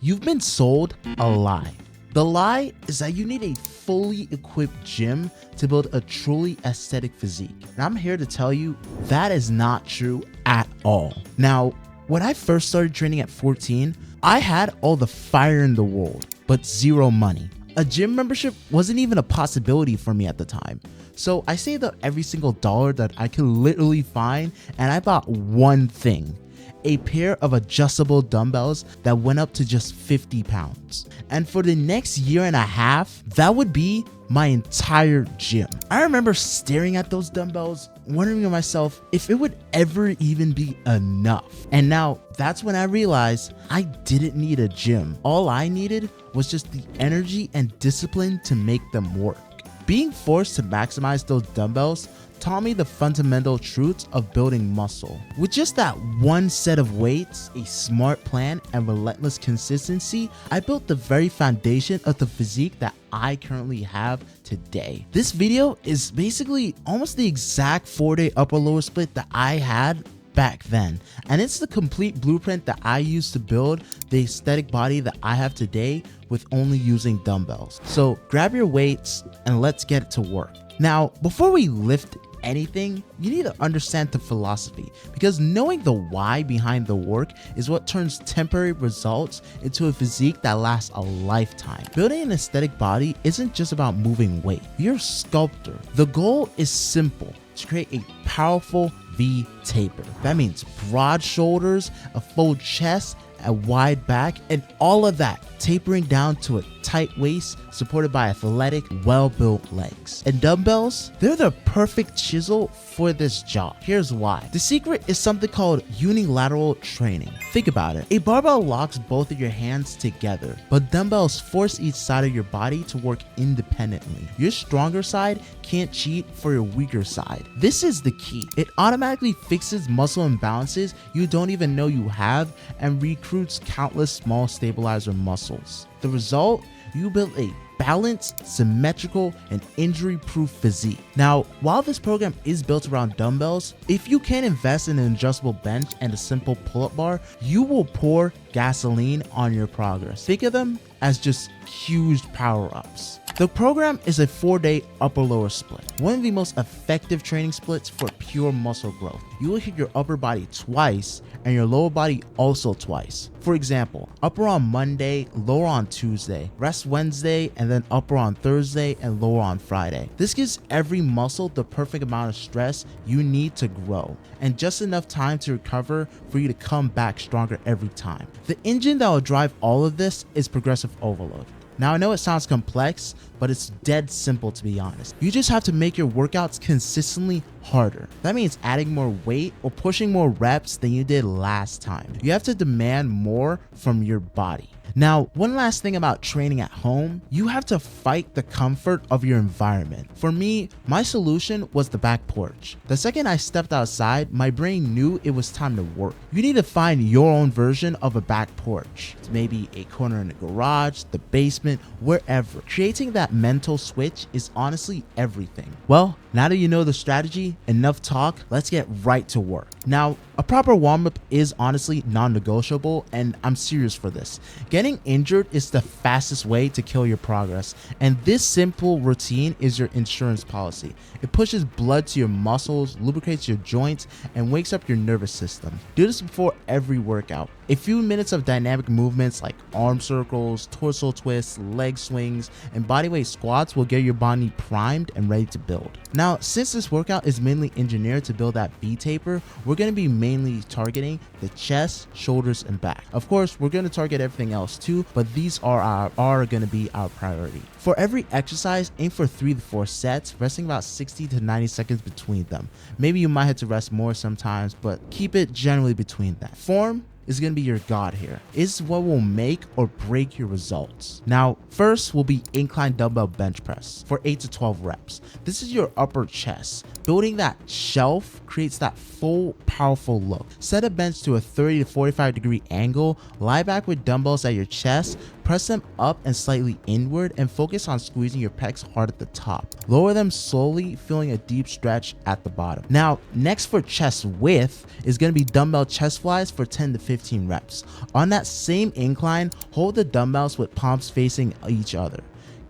You've been sold a lie. The lie is that you need a fully equipped gym to build a truly aesthetic physique. And I'm here to tell you that is not true at all. Now, when I first started training at 14, I had all the fire in the world, but zero money. A gym membership wasn't even a possibility for me at the time. So I saved up every single dollar that I could literally find, and I bought one thing: a pair of adjustable dumbbells that went up to just 50 pounds. And for the next year and a half, that would be my entire gym. I remember staring at those dumbbells, wondering to myself if it would ever even be enough. And now that's when I realized I didn't need a gym. All I needed was just the energy and discipline to make them work. Being forced to maximize those dumbbells taught me the fundamental truths of building muscle. With just that one set of weights, a smart plan, and relentless consistency, I built the very foundation of the physique that I currently have today. This video is basically almost the exact 4-day upper lower split that I had back then, and it's the complete blueprint that I used to build the aesthetic body that I have today with only using dumbbells. So grab your weights and let's get to work. Now, before we lift anything, you need to understand the philosophy, because knowing the why behind the work is what turns temporary results into a physique that lasts a lifetime. Building an aesthetic body isn't just about moving weight. You're a sculptor. The goal is simple: to create a powerful V taper. That means broad shoulders, a full chest, a wide back, and all of that tapering down to a tight waist supported by athletic, well-built legs. And dumbbells, they're the perfect chisel for this job. Here's why. The secret is something called unilateral training. Think about it. A barbell locks both of your hands together, but dumbbells force each side of your body to work independently. Your stronger side can't cheat for your weaker side. This is the key. It automatically fixes muscle imbalances you don't even know you have and recruits countless small stabilizer muscles. The result? You build a balanced, symmetrical, and injury-proof physique. Now, while this program is built around dumbbells, if you can invest in an adjustable bench and a simple pull-up bar, you will pour gasoline on your progress. Think of them as just huge power-ups. The program is a 4-day upper-lower split, one of the most effective training splits for pure muscle growth. You will hit your upper body twice and your lower body also twice. For example, upper on Monday, lower on Tuesday, rest Wednesday, and then upper on Thursday and lower on Friday. This gives every muscle the perfect amount of stress you need to grow, and just enough time to recover for you to come back stronger every time. The engine that will drive all of this is progressive overload. Now, I know it sounds complex, but it's dead simple, to be honest. You just have to make your workouts consistently harder. That means adding more weight or pushing more reps than you did last time. You have to demand more from your body. Now, one last thing about training at home: you have to fight the comfort of your environment. For me, my solution was the back porch. The second I stepped outside, my brain knew it was time to work. You need to find your own version of a back porch. It's maybe a corner in the garage, the basement, wherever. Creating that mental switch is honestly everything. Well, now that you know the strategy, enough talk, let's get right to work. Now, a proper warm-up is honestly non-negotiable, and I'm serious for this. Getting injured is the fastest way to kill your progress, and this simple routine is your insurance policy. It pushes blood to your muscles, lubricates your joints, and wakes up your nervous system. Do this before every workout. A few minutes of dynamic movements like arm circles, torso twists, leg swings, and bodyweight squats will get your body primed and ready to build. Now, since this workout is mainly engineered to build that V taper, we're going to be mainly targeting the chest, shoulders, and back. Of course, we're going to target everything else too, but these are going to be our priority. For every exercise, aim for 3 to 4 sets, resting about 60 to 90 seconds between them. Maybe you might have to rest more sometimes, but keep it generally between that. Form is going to be your god here. It's what will make or break your results. Now, first will be incline dumbbell bench press for 8 to 12 reps. This is your upper chest. Building that shelf creates that full, powerful look. Set a bench to a 30 to 45 degree angle, lie back with dumbbells at your chest, Press them up and slightly inward and focus on squeezing your pecs hard at the top. Lower them slowly, feeling a deep stretch at the bottom. Now, next for chest width is going to be dumbbell chest flies for 10 to 15 reps. On that same incline, hold the dumbbells with palms facing each other.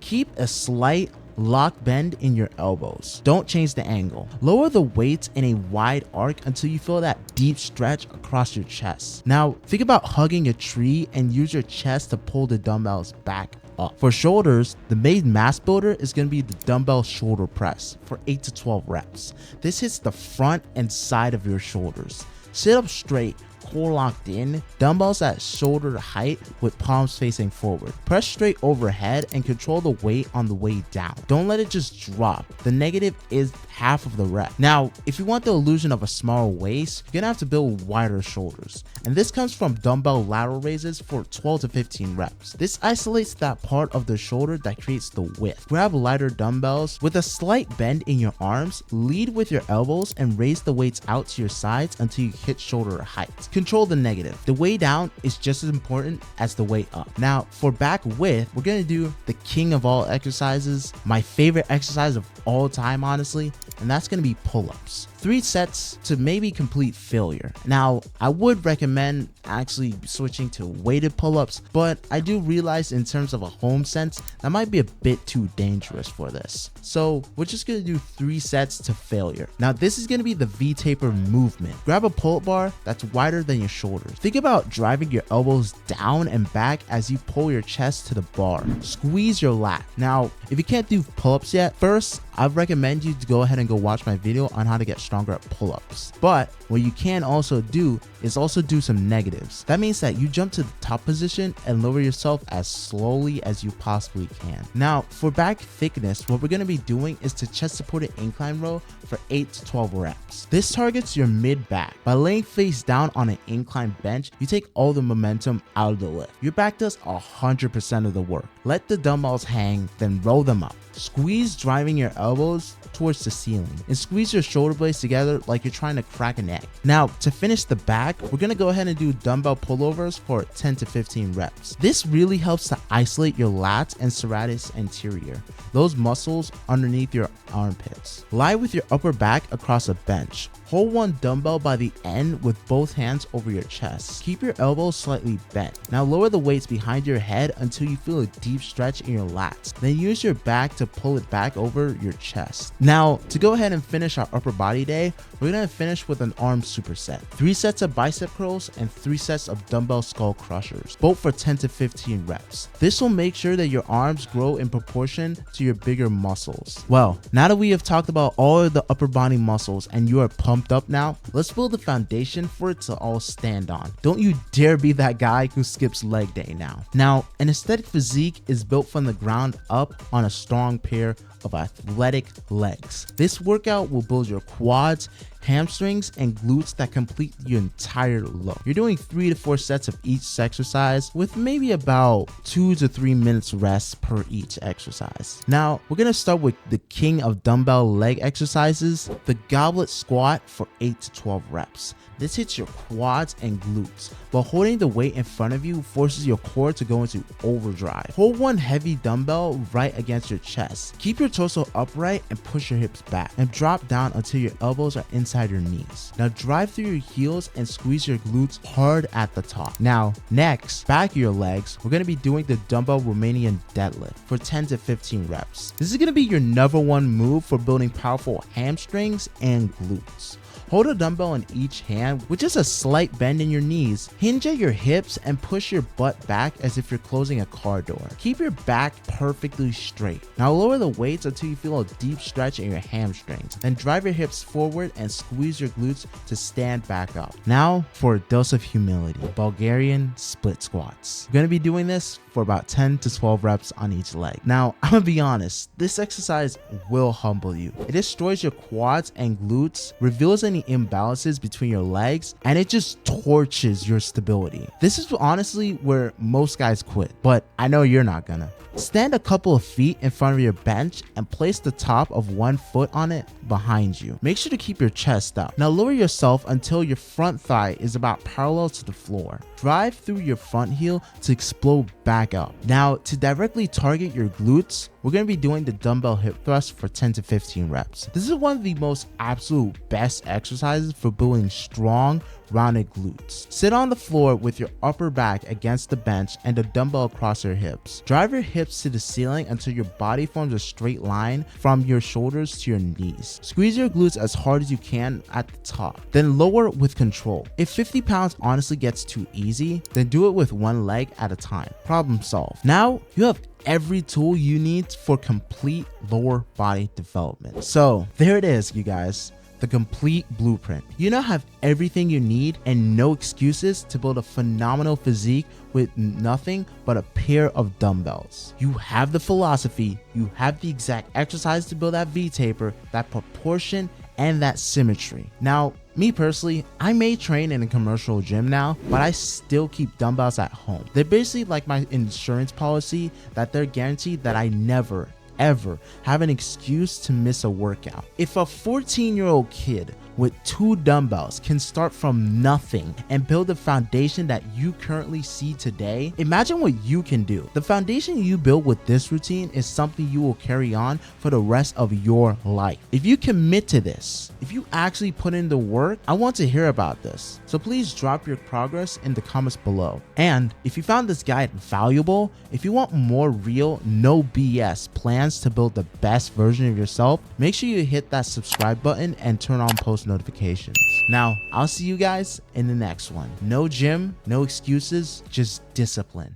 Keep a slight lock bend in your elbows. Don't change the angle. Lower the weights in a wide arc until you feel that deep stretch across your chest. Now, think about hugging a tree and use your chest to pull the dumbbells back up. For shoulders, the main mass builder is going to be the dumbbell shoulder press for 8 to 12 reps. This hits the front and side of your shoulders. Sit up straight, core locked in, dumbbells at shoulder height with palms facing forward. Press straight overhead and control the weight on the way down. Don't let it just drop. The negative is half of the rep. Now, if you want the illusion of a smaller waist, you're gonna have to build wider shoulders. And this comes from dumbbell lateral raises for 12 to 15 reps. This isolates that part of the shoulder that creates the width. Grab lighter dumbbells with a slight bend in your arms, lead with your elbows and raise the weights out to your sides until you hit shoulder height. Control the negative. The way down is just as important as the way up. Now, for back width, we're gonna do the king of all exercises, my favorite exercise of all time, honestly, and that's gonna be pull-ups. 3 sets to maybe complete failure. Now, I would recommend actually switching to weighted pull-ups, but I do realize in terms of a home sense, that might be a bit too dangerous for this. So we're just gonna do 3 sets to failure. Now, this is gonna be the V-taper movement. Grab a pull-up bar that's wider than your shoulders. Think about driving your elbows down and back as you pull your chest to the bar. Squeeze your lat. Now, if you can't do pull-ups yet, first, I'd recommend you to go ahead and go watch my video on how to get stronger at pull-ups. But what you can also do is also do some negatives. That means that you jump to the top position and lower yourself as slowly as you possibly can. Now, for back thickness, what we're going to be doing is to chest supported incline row for 8 to 12 reps. This targets your mid back. By laying face down on an incline bench, you take all the momentum out of the lift. Your back does 100% of the work. Let the dumbbells hang, then roll them up. Squeeze, driving your elbows towards the ceiling, and squeeze your shoulder blades together like you're trying to crack an egg. Now, to finish the back, we're gonna go ahead and do dumbbell pullovers for 10 to 15 reps. This really helps to isolate your lats and serratus anterior, those muscles underneath your armpits. Lie with your upper back across a bench. Hold one dumbbell by the end with both hands over your chest. Keep your elbows slightly bent. Now lower the weights behind your head until you feel a deep stretch in your lats. Then use your back to pull it back over your chest. Now, to go ahead and finish our upper body day, we're gonna finish with an arm superset. 3 sets of bicep curls and 3 sets of dumbbell skull crushers, both for 10 to 15 reps. This will make sure that your arms grow in proportion to your bigger muscles. Well, now that we have talked about all of the upper body muscles and you are pumped up now, let's build the foundation for it to all stand on. Don't you dare be that guy who skips leg day now. Now, an aesthetic physique is built from the ground up on a strong pair of athletic legs. This workout will build your quads, hamstrings, and glutes that complete your entire look. You're doing 3 to 4 sets of each exercise with maybe about 2 to 3 minutes rest per each exercise. Now, we're gonna start with the king of dumbbell leg exercises, the goblet squat for 8 to 12 reps. This hits your quads and glutes, but holding the weight in front of you forces your core to go into overdrive. Hold one heavy dumbbell right against your chest. Keep your torso upright and push your hips back, and drop down until your elbows are inside your knees. Now drive through your heels and squeeze your glutes hard at the top. Now, next, back your legs, we're going to be doing the dumbbell Romanian deadlift for 10 to 15 reps. This is going to be your number one move for building powerful hamstrings and glutes. Hold a dumbbell in each hand with just a slight bend in your knees. Hinge at your hips and push your butt back as if you're closing a car door. Keep your back perfectly straight. Now lower the weights until you feel a deep stretch in your hamstrings. Then drive your hips forward and squeeze your glutes to stand back up. Now for a dose of humility, Bulgarian split squats. We're going to be doing this for about 10 to 12 reps on each leg. Now, I'm gonna be honest, this exercise will humble you. It destroys your quads and glutes, reveals any creating imbalances between your legs, and it just torches your stability. This is honestly where most guys quit, but I know you're not gonna. Stand a couple of feet in front of your bench and place the top of one foot on it behind you. Make sure to keep your chest up. Now lower yourself until your front thigh is about parallel to the floor. Drive through your front heel to explode back up. Now to directly target your glutes, we're going to be doing the dumbbell hip thrust for 10 to 15 reps. This is one of the most absolute best exercises for building strong, rounded glutes. Sit on the floor with your upper back against the bench and the dumbbell across your hips. Drive your hips to the ceiling until your body forms a straight line from your shoulders to your knees. Squeeze your glutes as hard as you can at the top, then lower with control. If 50 pounds honestly gets too easy, then do it with one leg at a time. Problem solved. Now you have every tool you need for complete lower body development. So there it is, you guys. The complete blueprint. You now have everything you need and no excuses to build a phenomenal physique with nothing but a pair of dumbbells. You have the philosophy, you have the exact exercise to build that V-taper, that proportion, and that symmetry. Now, me personally, I may train in a commercial gym now, but I still keep dumbbells at home. They're basically like my insurance policy, that they're guaranteed that I never ever have an excuse to miss a workout. If a 14-year-old kid with 2 dumbbells can start from nothing and build the foundation that you currently see today, imagine what you can do. The foundation you build with this routine is something you will carry on for the rest of your life. If you commit to this, if you actually put in the work, I want to hear about this. So please drop your progress in the comments below. And if you found this guide valuable, if you want more real, no BS plans to build the best version of yourself, make sure you hit that subscribe button and turn on post notifications. Now, I'll see you guys in the next one. No gym, no excuses, just discipline.